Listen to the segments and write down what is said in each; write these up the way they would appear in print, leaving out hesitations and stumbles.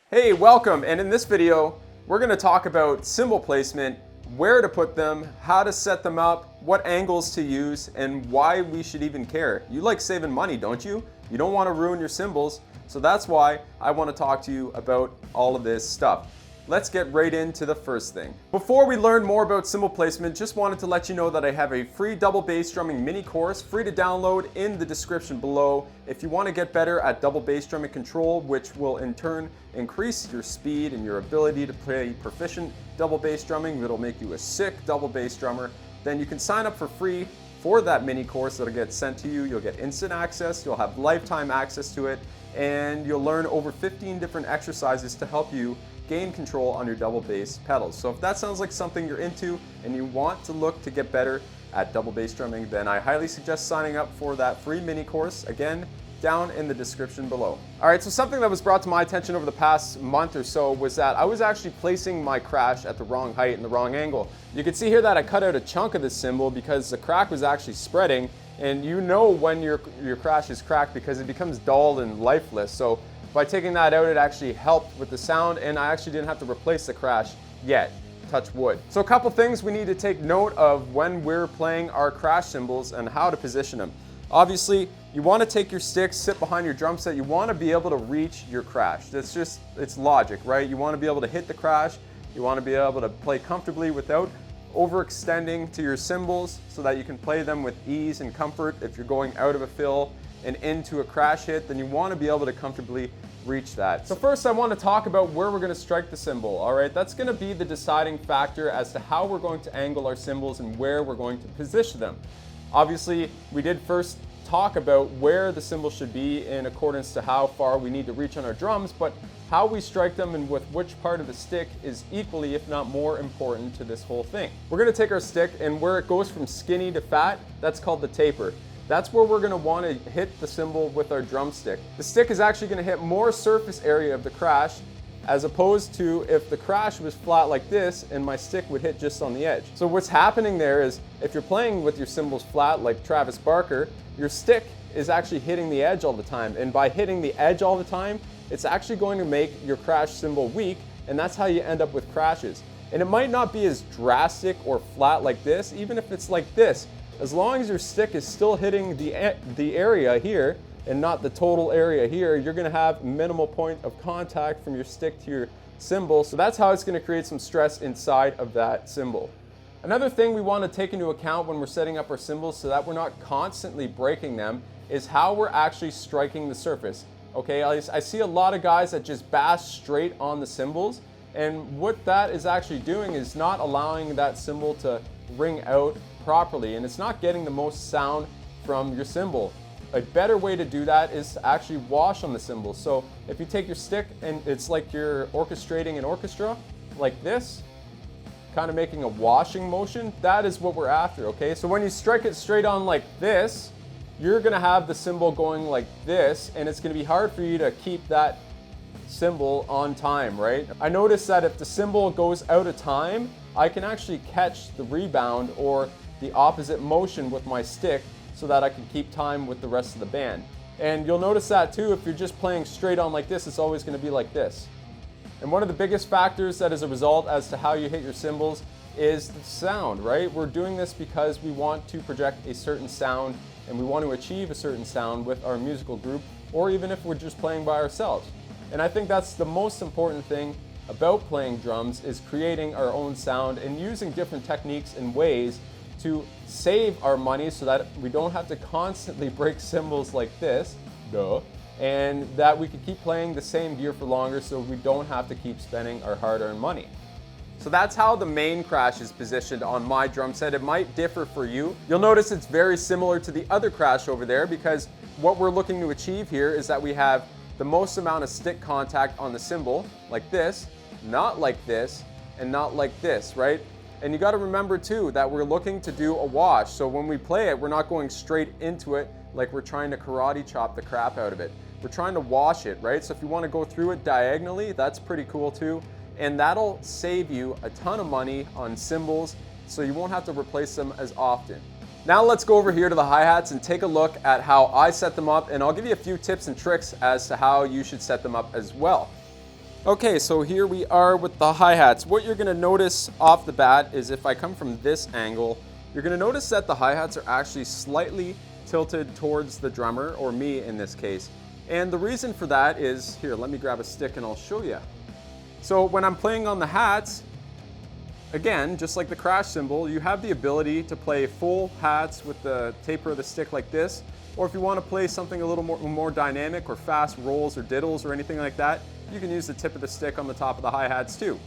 Hey, welcome, and in this video we're going to talk about cymbal placement, where to put them, how to set them up, what angles to use, and why we should even care. You like saving money, don't you? You don't want to ruin your cymbals, so that's why I want to talk to you about all of this stuff. Let's get right into the first thing. Before we learn more about cymbal placement, just wanted to let you know that I have a free double bass drumming mini course, free to download in the description below. If you want to get better at double bass drumming control, which will in turn increase your speed and your ability to play proficient double bass drumming, that'll make you a sick double bass drummer, then you can sign up for free for that mini course that'll get sent to you. You'll get instant access, you'll have lifetime access to it, and you'll learn over 15 different exercises to help you gain control on your double bass pedals. So if that sounds like something you're into and you want to look to get better at double bass drumming, then I highly suggest signing up for that free mini course, again, down in the description below. All right, so something that was brought to my attention over the past month or so was that I was actually placing my crash at the wrong height and the wrong angle. You can see here that I cut out a chunk of the cymbal because the crack was actually spreading, and you know when your crash is cracked because it becomes dull and lifeless. So by taking that out, it actually helped with the sound, and I actually didn't have to replace the crash yet. Touch wood. So a couple things we need to take note of when we're playing our crash cymbals and how to position them. Obviously, you want to take your stick, sit behind your drum set. You want to be able to reach your crash. It's logic, right? You want to be able to hit the crash. You want to be able to play comfortably without overextending to your cymbals so that you can play them with ease and comfort. If you're going out of a fill and into a crash hit, then you want to be able to comfortably reach that. So first I want to talk about where we're going to strike the cymbal. All right, that's going to be the deciding factor as to how we're going to angle our cymbals and where we're going to position them. Obviously, we did first talk about where the cymbal should be in accordance to how far we need to reach on our drums, but how we strike them and with which part of the stick is equally, if not more important to this whole thing. We're going to take our stick, and where it goes from skinny to fat, that's called the taper. That's where we're going to want to hit the cymbal with our drumstick. The stick is actually going to hit more surface area of the crash, as opposed to if the crash was flat like this and my stick would hit just on the edge. So what's happening there is if you're playing with your cymbals flat like Travis Barker, your stick is actually hitting the edge all the time. And by hitting the edge all the time, it's actually going to make your crash cymbal weak, and that's how you end up with crashes. And it might not be as drastic or flat like this, even if it's like this. As long as your stick is still hitting the area here and not the total area here, you're going to have minimal point of contact from your stick to your cymbal. So that's how it's going to create some stress inside of that cymbal. Another thing we want to take into account when we're setting up our cymbals so that we're not constantly breaking them is how we're actually striking the surface. Okay, I see a lot of guys that just bash straight on the cymbals, and what that is actually doing is not allowing that cymbal to ring out properly, and it's not getting the most sound from your cymbal. A better way to do that is to actually wash on the cymbal. So if you take your stick and it's like you're orchestrating an orchestra like this, kind of making a washing motion, that is what we're after, okay? So when you strike it straight on like this, you're gonna have the cymbal going like this, and it's gonna be hard for you to keep that cymbal on time, right? I noticed that if the cymbal goes out of time, I can actually catch the rebound or the opposite motion with my stick so that I can keep time with the rest of the band. And you'll notice that too, if you're just playing straight on like this, it's always going to be like this. And one of the biggest factors that is a result as to how you hit your cymbals is the sound, right? We're doing this because we want to project a certain sound and we want to achieve a certain sound with our musical group, or even if we're just playing by ourselves. And I think that's the most important thing about playing drums, is creating our own sound and using different techniques and ways to save our money so that we don't have to constantly break cymbals like this, and that we can keep playing the same gear for longer so we don't have to keep spending our hard-earned money. So that's how the main crash is positioned on my drum set. It might differ for you. You'll notice it's very similar to the other crash over there, because what we're looking to achieve here is that we have the most amount of stick contact on the cymbal, like this, not like this, and not like this, right? And you got to remember too that we're looking to do a wash. So when we play it, we're not going straight into it like we're trying to karate chop the crap out of it. We're trying to wash it, right? So if you want to go through it diagonally, that's pretty cool too. And that'll save you a ton of money on cymbals, so you won't have to replace them as often. Now let's go over here to the hi-hats and take a look at how I set them up, and I'll give you a few tips and tricks as to how you should set them up as well. Okay, so here we are with the hi-hats. What you're gonna notice off the bat is if I come from this angle, you're gonna notice that the hi-hats are actually slightly tilted towards the drummer, or me in this case. And the reason for that is, here, let me grab a stick and I'll show you. So when I'm playing on the hats, again, just like the crash cymbal, you have the ability to play full hats with the taper of the stick like this, or if you want to play something a little more dynamic or fast rolls or diddles or anything like that, you can use the tip of the stick on the top of the hi-hats too.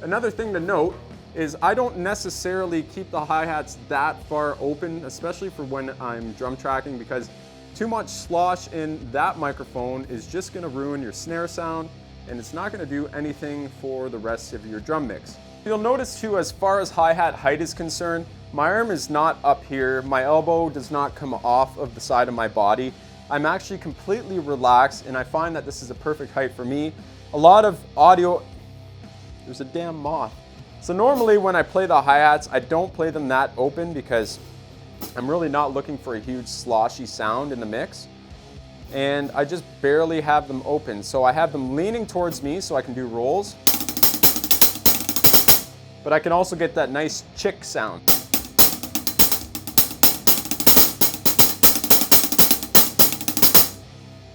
Another thing to note is I don't necessarily keep the hi-hats that far open, especially for when I'm drum tracking, because too much slosh in that microphone is just going to ruin your snare sound, and it's not going to do anything for the rest of your drum mix. You'll notice too, as far as hi-hat height is concerned, my arm is not up here, my elbow does not come off of the side of my body. I'm actually completely relaxed, and I find that this is a perfect height for me. A lot of audio, there's a damn moth. So normally when I play the hi-hats, I don't play them that open because I'm really not looking for a huge sloshy sound in the mix. And I just barely have them open. So I have them leaning towards me so I can do rolls. But I can also get that nice chick sound.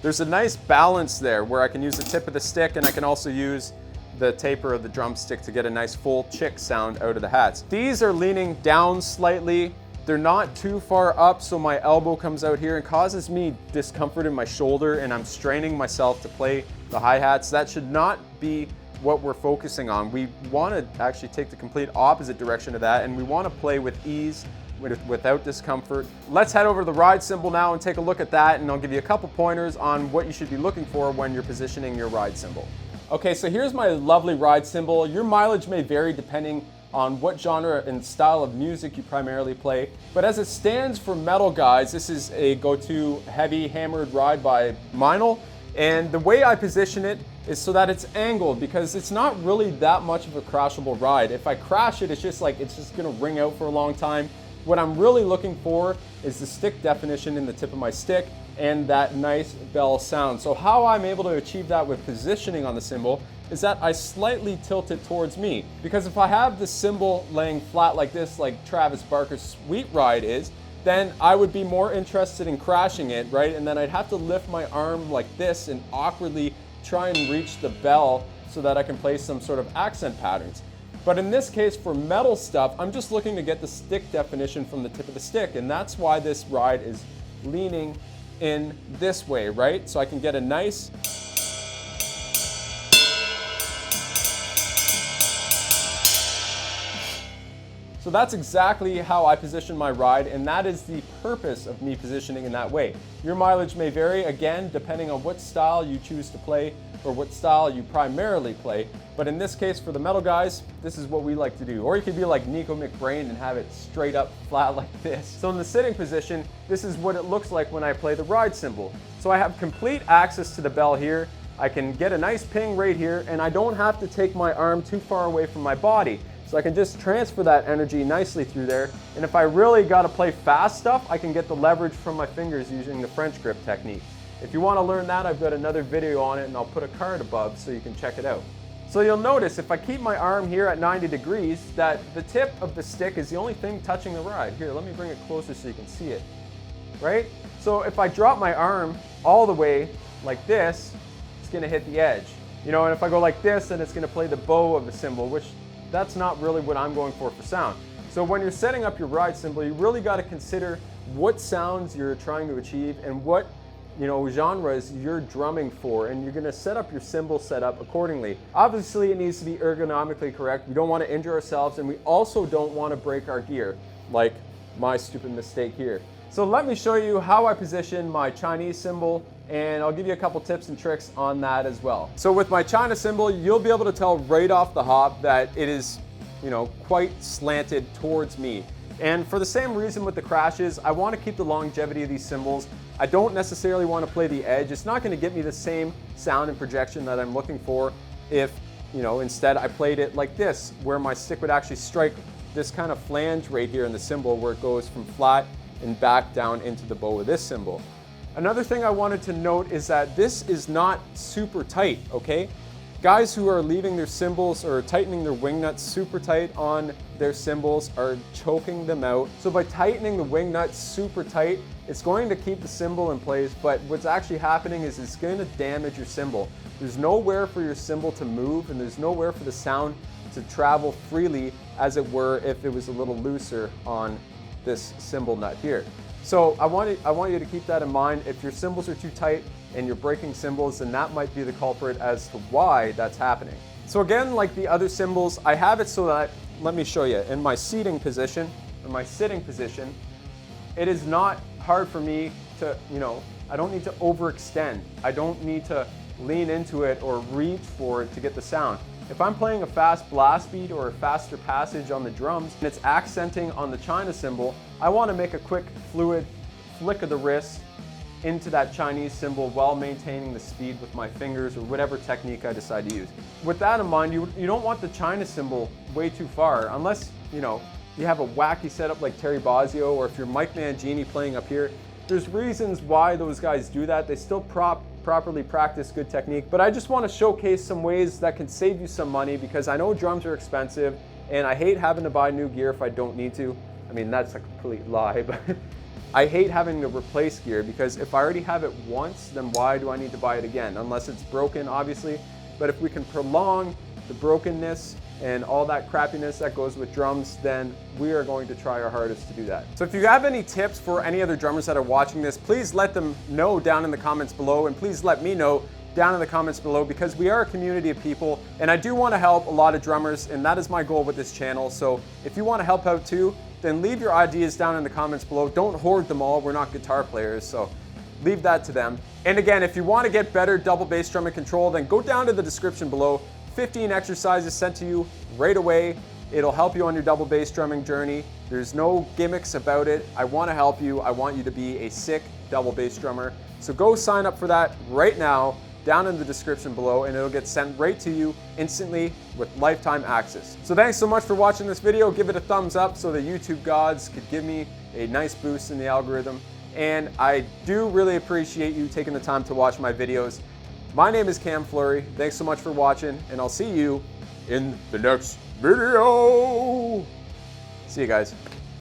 There's a nice balance there where I can use the tip of the stick and I can also use the taper of the drumstick to get a nice full chick sound out of the hats. These are leaning down slightly. They're not too far up, so my elbow comes out here and causes me discomfort in my shoulder, and I'm straining myself to play the hi-hats. That should not be what we're focusing on. We want to actually take the complete opposite direction of that, and we want to play with ease, without discomfort. Let's head over to the ride cymbal now and take a look at that, and I'll give you a couple pointers on what you should be looking for when you're positioning your ride cymbal. Okay, so here's my lovely ride cymbal. Your mileage may vary depending on what genre and style of music you primarily play, but as it stands for metal guys, this is a go-to heavy hammered ride by Meinl, and the way I position it is so that it's angled, because it's not really that much of a crashable ride. If I crash it, it's just gonna ring out for a long time. What I'm really looking for is the stick definition in the tip of my stick and that nice bell sound. So how I'm able to achieve that with positioning on the cymbal is that I slightly tilt it towards me. Because if I have the cymbal laying flat like this, like Travis Barker's Sweet Ride is, then I would be more interested in crashing it, right? And then I'd have to lift my arm like this and awkwardly try and reach the bell so that I can play some sort of accent patterns. But in this case, for metal stuff, I'm just looking to get the stick definition from the tip of the stick, and that's why this ride is leaning in this way, right? So I can get a nice So that's exactly how I position my ride, and that is the purpose of me positioning in that way. Your mileage may vary, again, depending on what style you choose to play or what style you primarily play. But in this case, for the metal guys, this is what we like to do. Or you could be like Nico McBrain and have it straight up flat like this. So in the sitting position, this is what it looks like when I play the ride cymbal. So I have complete access to the bell here. I can get a nice ping right here, and I don't have to take my arm too far away from my body. So I can just transfer that energy nicely through there. And if I really got to play fast stuff, I can get the leverage from my fingers using the French grip technique. If you want to learn that, I've got another video on it, and I'll put a card above so you can check it out. So you'll notice if I keep my arm here at 90 degrees, that the tip of the stick is the only thing touching the ride. Here, let me bring it closer so you can see it, right? So if I drop my arm all the way like this, it's going to hit the edge. You know, and if I go like this, then it's going to play the bow of the cymbal, which that's not really what I'm going for sound. So when you're setting up your ride cymbal, you really got to consider what sounds you're trying to achieve and what, you know, genres you're drumming for, and you're going to set up your cymbal setup accordingly. Obviously, it needs to be ergonomically correct. We don't want to injure ourselves, and we also don't want to break our gear, like my stupid mistake here. So let me show you how I position my Chinese cymbal, and I'll give you a couple tips and tricks on that as well. So with my China cymbal, you'll be able to tell right off the hop that it is, you know, quite slanted towards me. And for the same reason with the crashes, I want to keep the longevity of these cymbals. I don't necessarily want to play the edge. It's not going to get me the same sound and projection that I'm looking for if, you know, instead I played it like this, where my stick would actually strike this kind of flange right here in the cymbal where it goes from flat and back down into the bow of this cymbal. Another thing I wanted to note is that this is not super tight, okay? Guys who are leaving their cymbals or tightening their wing nuts super tight on their cymbals are choking them out. So by tightening the wing nuts super tight, it's going to keep the cymbal in place, but what's actually happening is it's going to damage your cymbal. There's nowhere for your cymbal to move, and there's nowhere for the sound to travel freely, as it were, if it was a little looser on this cymbal nut here. So I want you to keep that in mind. If your cymbals are too tight and you're breaking cymbals, then that might be the culprit as to why that's happening. So again, like the other cymbals, I have it so that, let me show you, in my seating position, or my sitting position, it is not hard for me to, I don't need to overextend. I don't need to lean into it or reach for it to get the sound. If I'm playing a fast blast beat or a faster passage on the drums and it's accenting on the China cymbal, I want to make a quick fluid flick of the wrist into that Chinese cymbal while maintaining the speed with my fingers or whatever technique I decide to use. With that in mind, you don't want the China cymbal way too far, unless you have a wacky setup like Terry Bozzio, or if you're Mike Mangini playing up here. There's reasons why those guys do that. They still properly practice good technique, but I just want to showcase some ways that can save you some money, because I know drums are expensive and I hate having to buy new gear if I don't need to. I mean, that's a complete lie, but I hate having to replace gear, because if I already have it once, then why do I need to buy it again? Unless it's broken, obviously. But if we can prolong the brokenness and all that crappiness that goes with drums, then we are going to try our hardest to do that. So if you have any tips for any other drummers that are watching this, please let them know down in the comments below, and please let me know down in the comments below, because we are a community of people and I do want to help a lot of drummers, and that is my goal with this channel. So if you want to help out too, then leave your ideas down in the comments below. Don't hoard them all. We're not guitar players, so leave that to them. And again, if you want to get better double bass drumming control, then go down to the description below. 15 exercises sent to you right away. It'll help you on your double bass drumming journey. There's no gimmicks about it. I want to help you. I want you to be a sick double bass drummer. So go sign up for that right now down in the description below, and it'll get sent right to you instantly with lifetime access. So thanks so much for watching this video. Give it a thumbs up so the YouTube gods could give me a nice boost in the algorithm. And I do really appreciate you taking the time to watch my videos. My name is Cam Fleury. Thanks so much for watching, and I'll see you in the next video. See you guys.